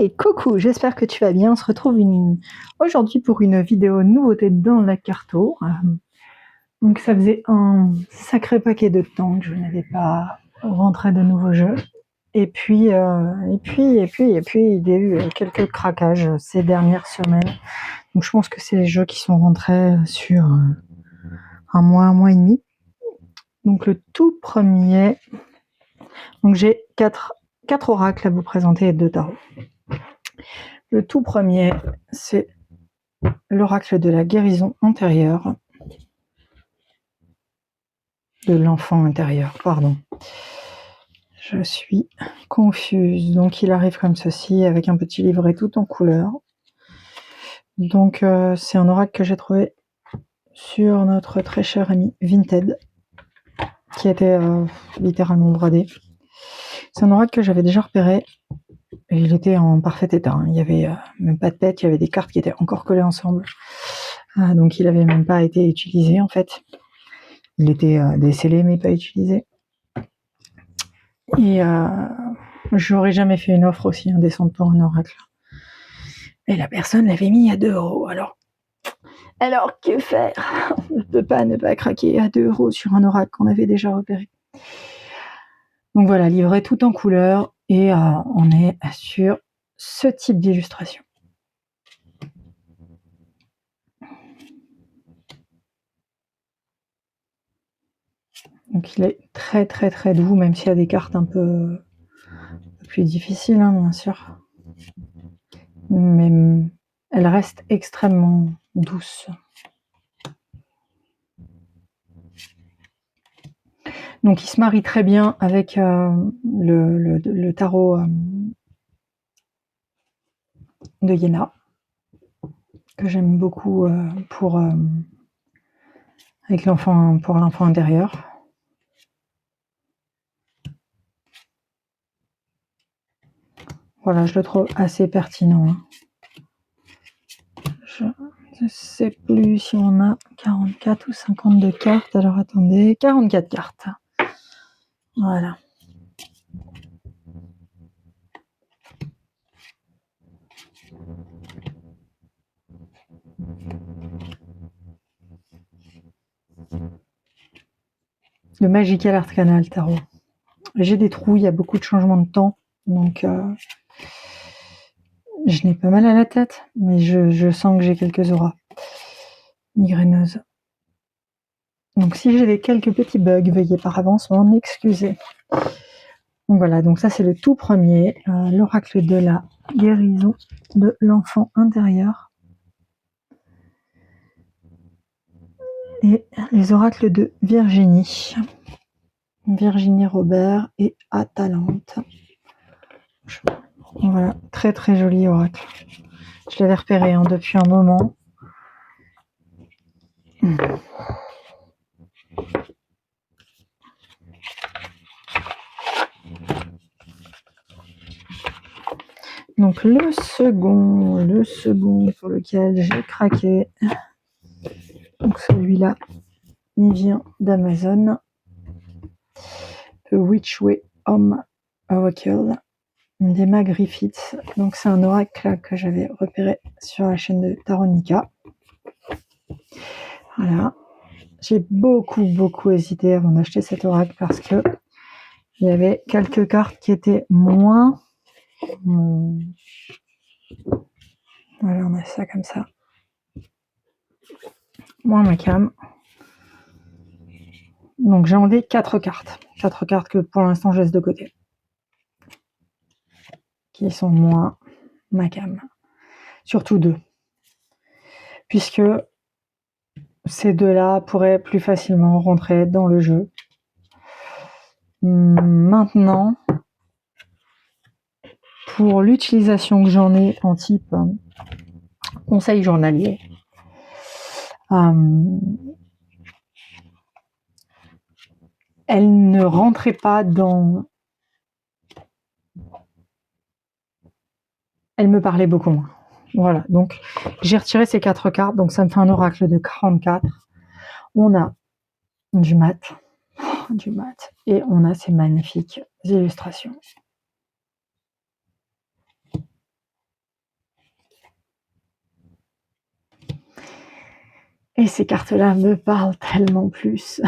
Hey, coucou, j'espère que tu vas bien. On se retrouve aujourd'hui pour une vidéo nouveauté dans la carto. Donc ça faisait un sacré paquet de temps que je n'avais pas rentré de nouveaux jeux. Et puis, il y a eu quelques craquages ces dernières semaines. Donc je pense que c'est les jeux qui sont rentrés sur un mois et demi. Donc le tout premier, donc j'ai quatre oracles à vous présenter et 2 tarots. Le tout premier, c'est l'oracle de la guérison antérieure. De l'enfant intérieur, pardon. Je suis confuse. Donc il arrive comme ceci, avec un petit livret tout en couleur. Donc c'est un oracle que j'ai trouvé sur notre très cher ami Vinted, qui était littéralement brodé. C'est un oracle que j'avais déjà repéré, et il était en parfait état. Il n'y avait même pas de pète, il y avait des cartes qui étaient encore collées ensemble. Donc il n'avait même pas été utilisé en fait. Il était décellé mais pas utilisé. Et j'aurais jamais fait une offre aussi indécente pour un oracle. Mais la personne l'avait mis à 2 €. Alors que faire? On ne peut pas ne pas craquer à 2 € sur un oracle qu'on avait déjà repéré. Donc voilà, livré tout en couleur et on est sur ce type d'illustration. Donc il est très très très doux, même s'il y a des cartes un peu plus difficiles, hein, bien sûr. Mais elle reste extrêmement douce. Donc il se marie très bien avec le tarot de Iéna, que j'aime beaucoup avec l'enfant, pour l'enfant intérieur. Voilà, je le trouve assez pertinent. Hein. Je ne sais plus si on a 44 ou 52 cartes. Alors attendez, 44 cartes. Voilà. Le Magical Arcana Tarot. J'ai des trous, il y a beaucoup de changements de temps, donc je n'ai pas mal à la tête, mais je sens que j'ai quelques auras migraineuses. Donc si j'ai quelques petits bugs, veuillez par avance m'en excuser. Donc voilà, donc ça c'est le tout premier, l'oracle de la guérison de l'enfant intérieur. Et les oracles de Virginie Robert et Atalante. Voilà, très très joli oracle. Je l'avais repéré depuis un moment. Donc le second pour lequel j'ai craqué, donc celui-là, il vient d'Amazon. The Witchway Home Oracle d'Emma Griffiths. Donc c'est un oracle que j'avais repéré sur la chaîne de Taronica. Voilà. J'ai beaucoup hésité avant d'acheter cet oracle parce que il y avait quelques cartes qui étaient moins. Voilà, on a ça comme ça. Moins ma cam. Donc j'ai enlevé 4 cartes. 4 cartes que pour l'instant je laisse de côté. Qui sont moins ma cam. Surtout 2. Puisque ces 2-là pourraient plus facilement rentrer dans le jeu. Maintenant, pour l'utilisation que j'en ai en type conseil journalier, elle ne rentrait pas dans... Elle me parlait beaucoup moins. Voilà, donc j'ai retiré ces 4 cartes, donc ça me fait un oracle de 44. On a du mat, et on a ces magnifiques illustrations. Et ces cartes-là me parlent tellement plus.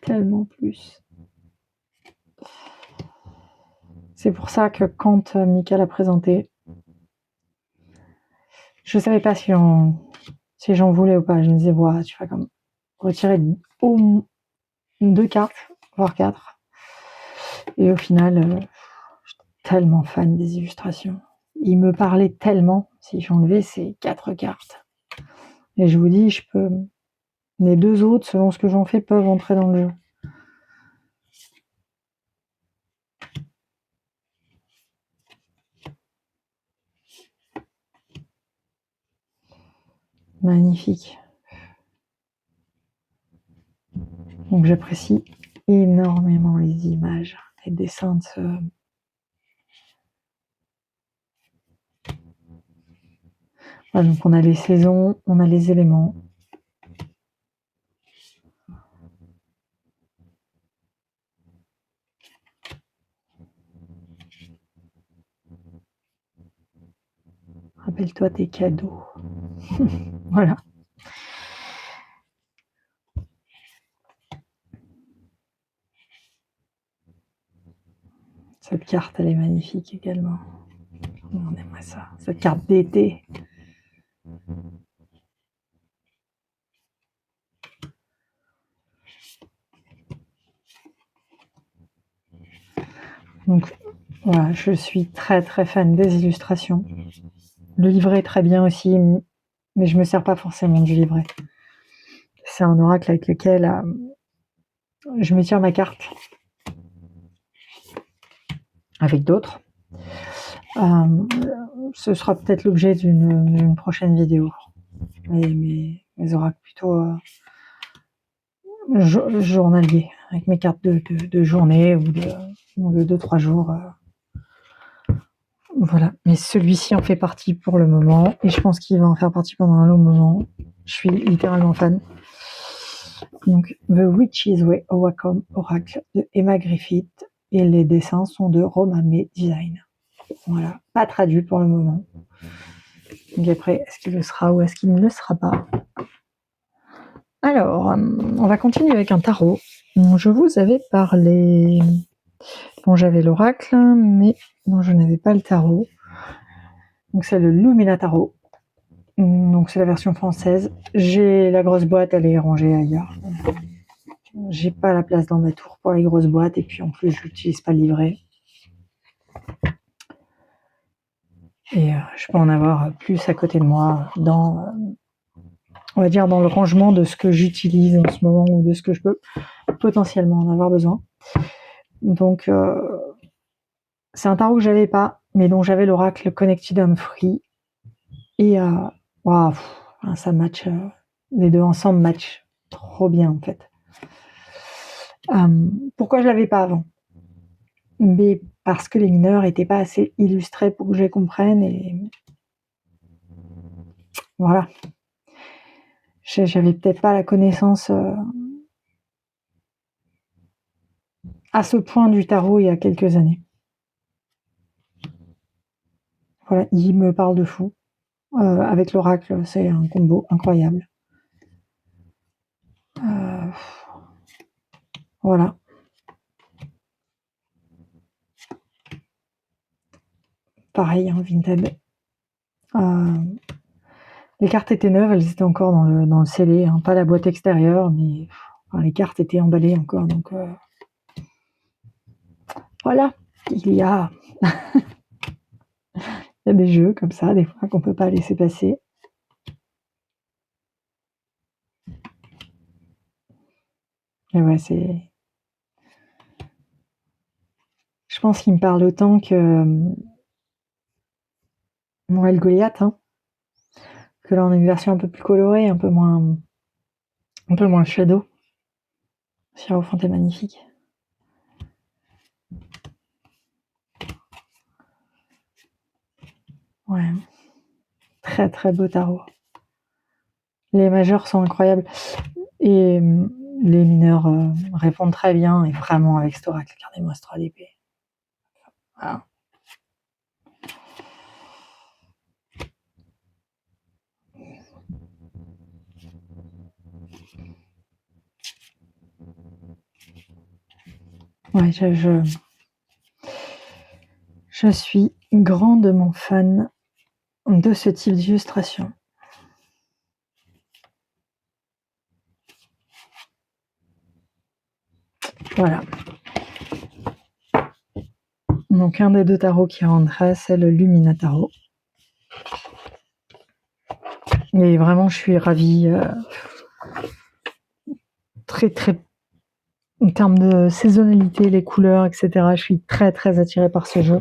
Tellement plus. C'est pour ça que quand Mickaël a présenté, je savais pas si j'en voulais ou pas. Je me disais, voilà, tu vas comme retirer au moins 2 cartes, voire 4. Et au final, j'étais tellement fan des illustrations. Il me parlait tellement, si j'enlevais ces 4 cartes. Et je vous dis, les 2 autres, selon ce que j'en fais, peuvent entrer dans le jeu. Magnifique. Donc j'apprécie énormément les images, les dessins de ce... Voilà, donc on a les saisons, on a les éléments. Rappelle-toi tes cadeaux. Voilà. Cette carte, elle est magnifique également. On aimerait ça. Cette carte d'été. Donc voilà, je suis très très fan des illustrations. Le livret est très bien aussi, mais je me sers pas forcément du livret. C'est un oracle avec lequel je me tire ma carte avec d'autres. Ce sera peut-être l'objet d'une prochaine vidéo. Mes oracles plutôt journaliers, avec mes cartes de journée ou de 2-3 jours. Voilà, mais celui-ci en fait partie pour le moment, et je pense qu'il va en faire partie pendant un long moment. Je suis littéralement fan. Donc, The Witch's Way Wacom Oracle de Emma Griffith, et les dessins sont de Romame Design. Voilà, pas traduit pour le moment. Donc après, est-ce qu'il le sera ou est-ce qu'il ne le sera pas? Alors, on va continuer avec un tarot. Je vous avais parlé... Bon, j'avais l'oracle, mais non, je n'avais pas le tarot. Donc c'est le Lumina Tarot. Donc c'est la version française. J'ai la grosse boîte, elle est rangée ailleurs. J'ai pas la place dans ma tour pour les grosses boîtes, et puis en plus je n'utilise pas le livret. Et je peux en avoir plus à côté de moi dans, on va dire, dans le rangement de ce que j'utilise en ce moment ou de ce que je peux potentiellement en avoir besoin. Donc c'est un tarot que j'avais pas, mais dont j'avais l'oracle Connected and Free. Et wow, ça match, les deux ensemble matchent trop bien en fait. Pourquoi je l'avais pas avant? Mais parce que les mineurs n'étaient pas assez illustrés pour que je les comprenne, et voilà. J'avais peut-être pas la connaissance à ce point du tarot il y a quelques années. Voilà, il me parle de fou. Avec l'oracle, c'est un combo incroyable. Voilà. Pareil, hein, Vinted. Les cartes étaient neuves, elles étaient encore dans le scellé, hein, pas la boîte extérieure, mais les cartes étaient emballées encore. Donc voilà, il y a des jeux comme ça, des fois, qu'on peut pas laisser passer. Et ouais, je pense qu'il me parle autant que Noël Goliath, hein. Que là, on a une version un peu plus colorée, un peu moins shadow. Hiérophante est magnifique. Ouais. Très très beau tarot. Les majeurs sont incroyables. Et les mineurs répondent très bien, et vraiment avec cet oracle. Regardez-moi ce 3 d'épée. Voilà. Ouais, je suis grandement fan de ce type d'illustration. Voilà. Donc un des 2 tarots qui rendrait, c'est le Lumina Tarot. Et vraiment, je suis ravie. Très, très... En termes de saisonnalité, les couleurs, etc., je suis très, très attirée par ce jeu.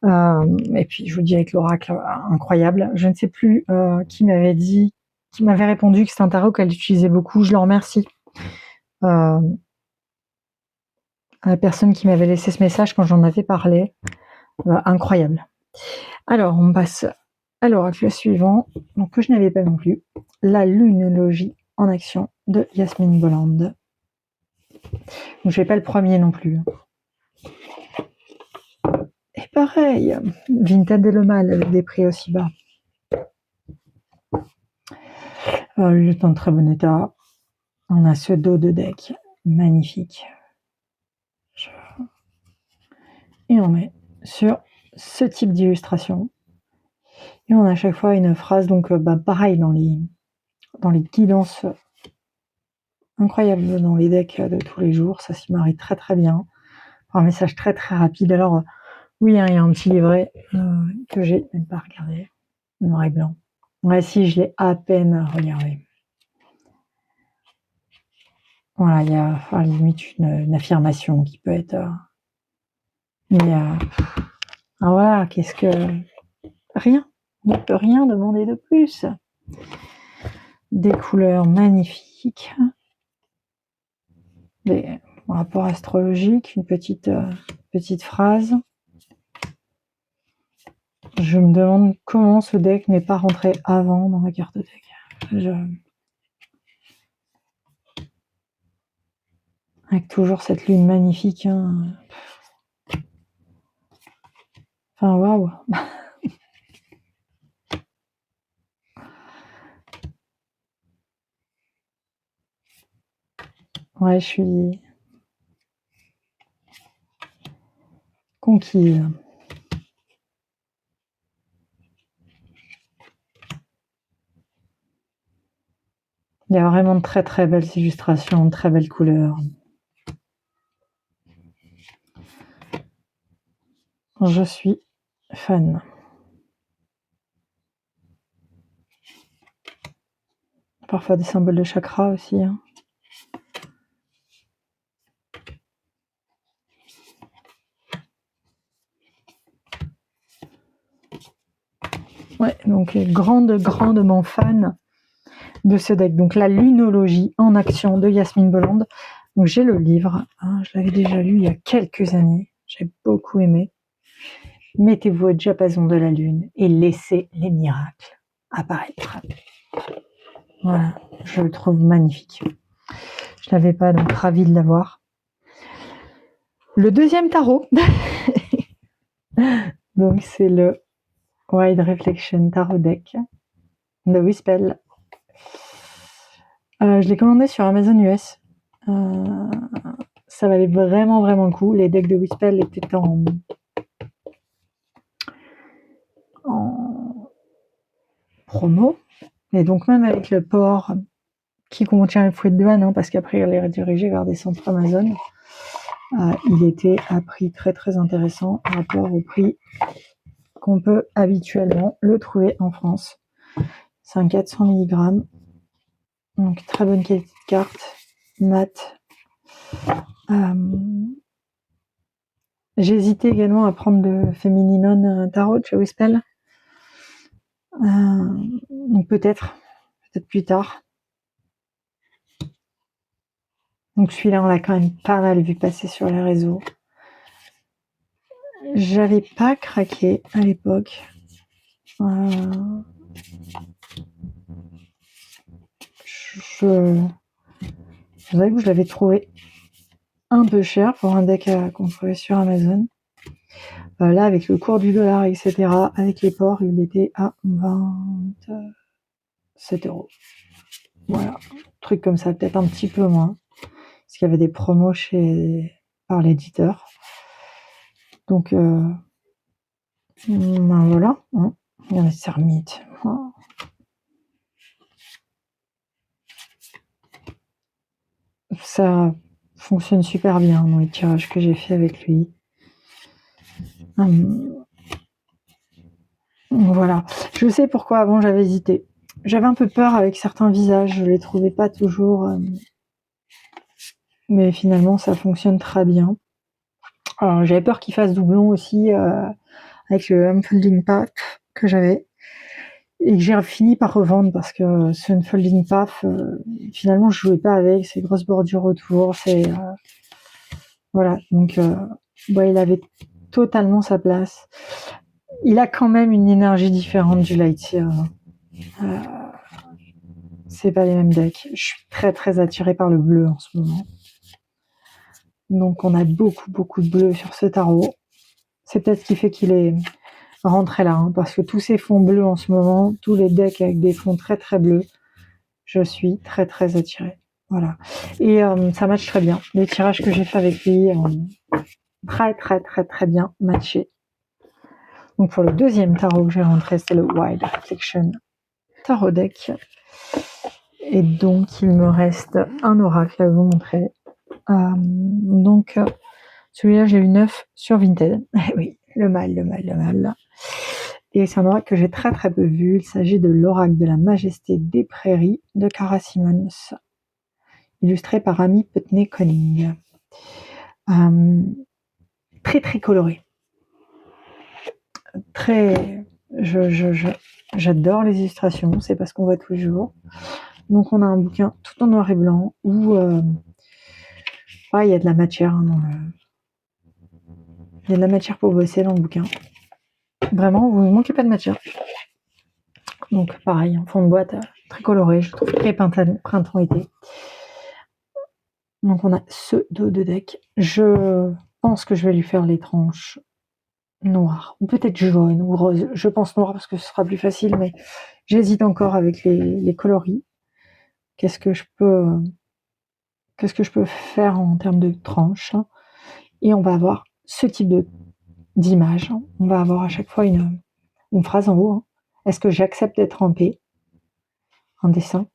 Et puis, je vous dis, avec l'oracle, incroyable. Je ne sais plus qui m'avait répondu que c'est un tarot qu'elle utilisait beaucoup. Je le remercie. À la personne qui m'avait laissé ce message quand j'en avais parlé. Incroyable. Alors, on passe à l'oracle suivant, donc que je n'avais pas non plus. La lunologie en action de Yasmine Bolland. Donc, je vais pas le premier non plus. Et pareil, Vinta Delomal avec des prix aussi bas. Il est en très bon état. On a ce dos de deck magnifique. Et on est sur ce type d'illustration. Et on a à chaque fois une phrase, donc pareil dans les guidances incroyables dans les decks de tous les jours. Ça s'y marie très très bien. Un message très très rapide. Alors, oui, hein, il y a un petit livret que j'ai même pas regardé. Noir et blanc. Ouais, si, je l'ai à peine regardé. Voilà, il y a à la limite une affirmation qui peut être... mais voilà, qu'est-ce que... Rien. On ne peut rien demander de plus. Des couleurs magnifiques. Des rapports astrologiques, une petite phrase. Je me demande comment ce deck n'est pas rentré avant dans la carte deck. Avec toujours cette lune magnifique. Hein. Enfin, waouh. Ouais, je suis conquise. Il y a vraiment de très très belles illustrations, de très belles couleurs. Je suis fan. Parfois des symboles de chakra aussi. Hein. Ouais, donc grandement fan de ce deck. Donc la lunologie en action de Yasmine Bolland. Donc j'ai le livre, hein, je l'avais déjà lu il y a quelques années. J'ai beaucoup aimé. Mettez-vous au diapason de la lune et laissez les miracles apparaître. Voilà, je le trouve magnifique. Je l'avais pas, donc ravie de l'avoir. Le deuxième tarot, donc c'est le Wide Reflection Tarot Deck de Wispel. Je l'ai commandé sur Amazon US. Ça valait vraiment le coup. Les decks de Wispel étaient en promo. Et donc même avec le port qui contient les fruits de douane, hein, parce qu'après il est redirigé vers des centres Amazon, il était à prix très très intéressant par rapport au prix qu'on peut habituellement le trouver en France. C'est un 400 mg. Donc très bonne qualité de carte, mat. J'ai hésité également à prendre le Fémininon Tarot chez Wispel. Donc peut-être plus tard. Donc celui-là, on l'a quand même pas mal vu passer sur les réseaux. J'avais pas craqué à l'époque. Je dirais que je l'avais trouvé un peu cher pour un deck qu'on trouvait sur Amazon. Là, avec le cours du dollar, etc., avec les ports, il était à 27 €. Voilà, truc comme ça, peut-être un petit peu moins. Parce qu'il y avait des promos par l'éditeur. Donc, ben voilà. Il y a des ermites. Ça fonctionne super bien dans les tirages que j'ai fait avec lui. Voilà. Je sais pourquoi avant j'avais hésité. J'avais un peu peur avec certains visages, je les trouvais pas toujours... mais finalement ça fonctionne très bien. Alors j'avais peur qu'il fasse doublon aussi avec le Unfolding Path que j'avais et que j'ai fini par revendre parce que ce Unfolding Path, finalement je jouais pas avec, ces grosses bordures autour, voilà, donc ouais, il avait totalement sa place. Il a quand même une énergie différente du Lightyear. C'est pas les mêmes decks. Je suis très très attirée par le bleu en ce moment. Donc on a beaucoup de bleu sur ce tarot. C'est peut-être ce qui fait qu'il est rentré là, parce que tous ces fonds bleus en ce moment, tous les decks avec des fonds très très bleus, je suis très très attirée. Voilà. Et ça match très bien. Les tirages que j'ai fait avec lui, très bien matché. Donc pour le deuxième tarot que j'ai rentré, c'est le Wild Reflection Tarot Deck. Et donc il me reste un oracle à vous montrer. Donc celui-là j'ai eu 9 sur Vinted. Oui, le mal. Et c'est un oracle que j'ai très peu vu. Il s'agit de l'oracle de la majesté des prairies de Cara Simmons, illustré par Amy Putney Conning. Très coloré. J'adore les illustrations, c'est pas ce qu'on voit tous les jours. Donc on a un bouquin tout en noir et blanc où il y a de la matière il y a de la matière pour bosser dans le bouquin. Vraiment, vous ne manquez pas de matière. Donc pareil, en fond de boîte très coloré, je trouve très printemps-été. Donc on a ce dos de deck. Je pense que je vais lui faire les tranches noires, ou peut-être jaune ou rose. Je pense noir parce que ce sera plus facile, mais j'hésite encore avec les coloris. Qu'est-ce que je peux faire en termes de tranches? Et on va avoir ce type d'image. On va avoir à chaque fois une phrase en haut. Est-ce que j'accepte d'être en paix? Un dessin.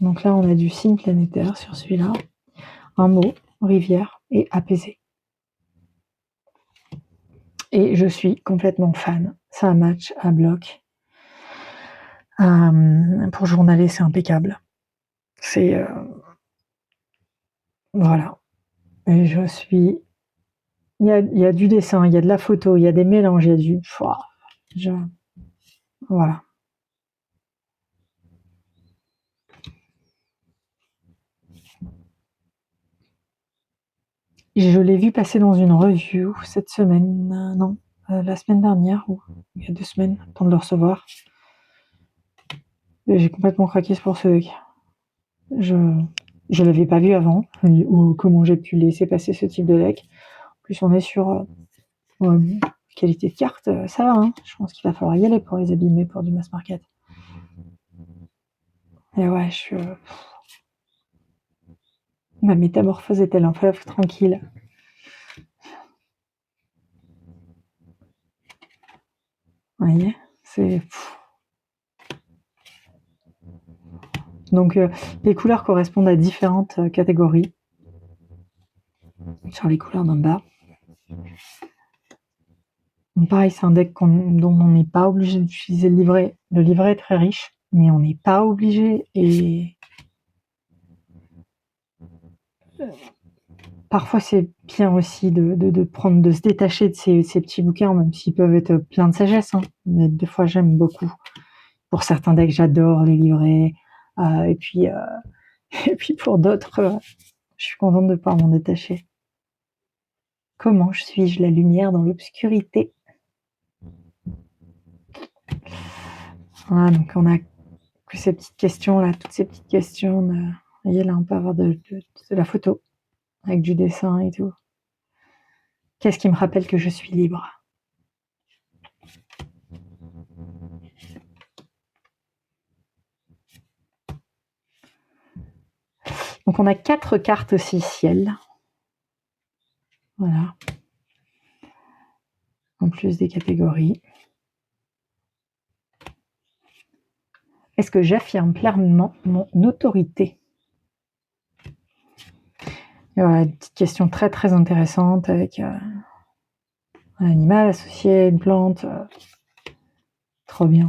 Donc là, on a du signe planétaire sur celui-là. Un mot, rivière et apaisé. Et je suis complètement fan. C'est un match à bloc. Pour journaler, c'est impeccable. C'est... voilà. Et je suis... Il y a du dessin, il y a de la photo, il y a des mélanges, il y a du... Voilà. Je l'ai vu passer dans une review cette semaine, la semaine dernière, ou il y a 2 semaines, temps de le recevoir. Et j'ai complètement craqué pour ce deck. Je l'avais pas vu avant, ou comment j'ai pu laisser passer ce type de deck. En plus, on est sur qualité de carte, ça va. Je pense qu'il va falloir y aller pour les abîmer pour du mass market. Et ouais, ma métamorphose est-elle un fleuve tranquille? Vous voyez, c'est... Donc, les couleurs correspondent à différentes catégories. Sur les couleurs d'en bas. Donc pareil, c'est un deck dont on n'est pas obligé d'utiliser le livret. Le livret est très riche, mais on n'est pas obligé. Et parfois, c'est bien aussi de se détacher de ces petits bouquins, même s'ils peuvent être pleins de sagesse. Mais des fois, j'aime beaucoup. Pour certains decks, j'adore les livrets. Et puis pour d'autres, je suis contente de pouvoir m'en détacher. Comment suis-je la lumière dans l'obscurité? Voilà, donc on a que ces petites questions-là, toutes ces petites questions. Vous voyez, là, on peut avoir de la photo avec du dessin et tout. Qu'est-ce qui me rappelle que je suis libre? Donc on a 4 cartes aussi ciel. Voilà. En plus des catégories. Est-ce que j'affirme clairement mon autorité? Et voilà, une petite question très très intéressante avec un animal associé, une plante. Trop bien.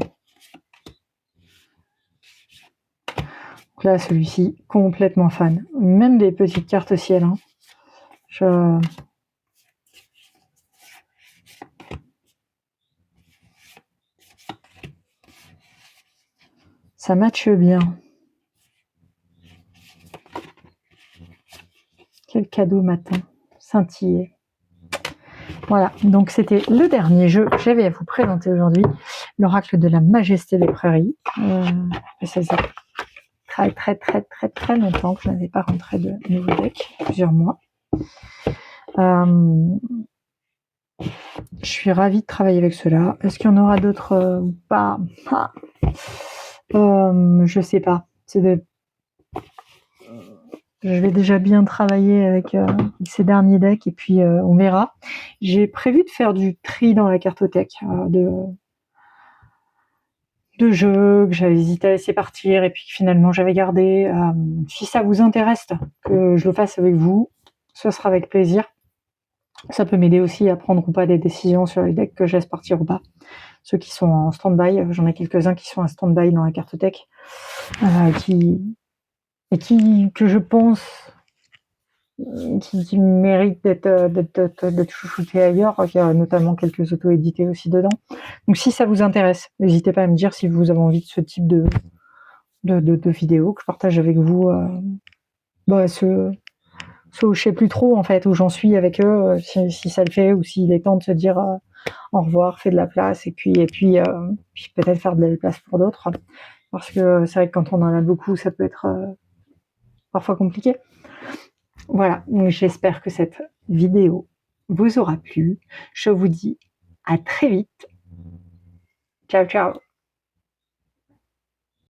Donc là, celui-ci, complètement fan. Même des petites cartes ciel. Hein. Ça matche bien. Quel cadeau matin, scintillé. Voilà, donc c'était le dernier jeu que j'avais à vous présenter aujourd'hui, l'oracle de la majesté des prairies. Ça faisait très très très très très longtemps que je n'avais pas rentré de nouveau deck, plusieurs mois. Je suis ravie de travailler avec cela. Est-ce qu'il y en aura d'autres ou pas? Je sais pas. Je vais déjà bien travailler avec ces derniers decks et puis on verra. J'ai prévu de faire du tri dans la cartothèque de jeux que j'avais hésité à laisser partir et puis finalement j'avais gardé. Si ça vous intéresse que je le fasse avec vous, ce sera avec plaisir. Ça peut m'aider aussi à prendre ou pas des décisions sur les decks que je laisse partir ou pas. Ceux qui sont en stand-by, j'en ai quelques-uns qui sont en stand-by dans la cartothèque, que je pense qui méritent d'être chouchoutés ailleurs. Il y a notamment quelques auto-édités aussi dedans. Donc si ça vous intéresse, n'hésitez pas à me dire si vous avez envie de ce type de vidéos que je partage avec vous. Ceux où je sais plus trop en fait où j'en suis avec eux, si ça le fait ou s'il est temps de se dire au revoir, fait de la place et puis peut-être faire de la place pour d'autres, parce que c'est vrai que quand on en a beaucoup, ça peut être parfois compliqué. Voilà, donc j'espère que cette vidéo vous aura plu. Je vous dis à très vite. Ciao, ciao.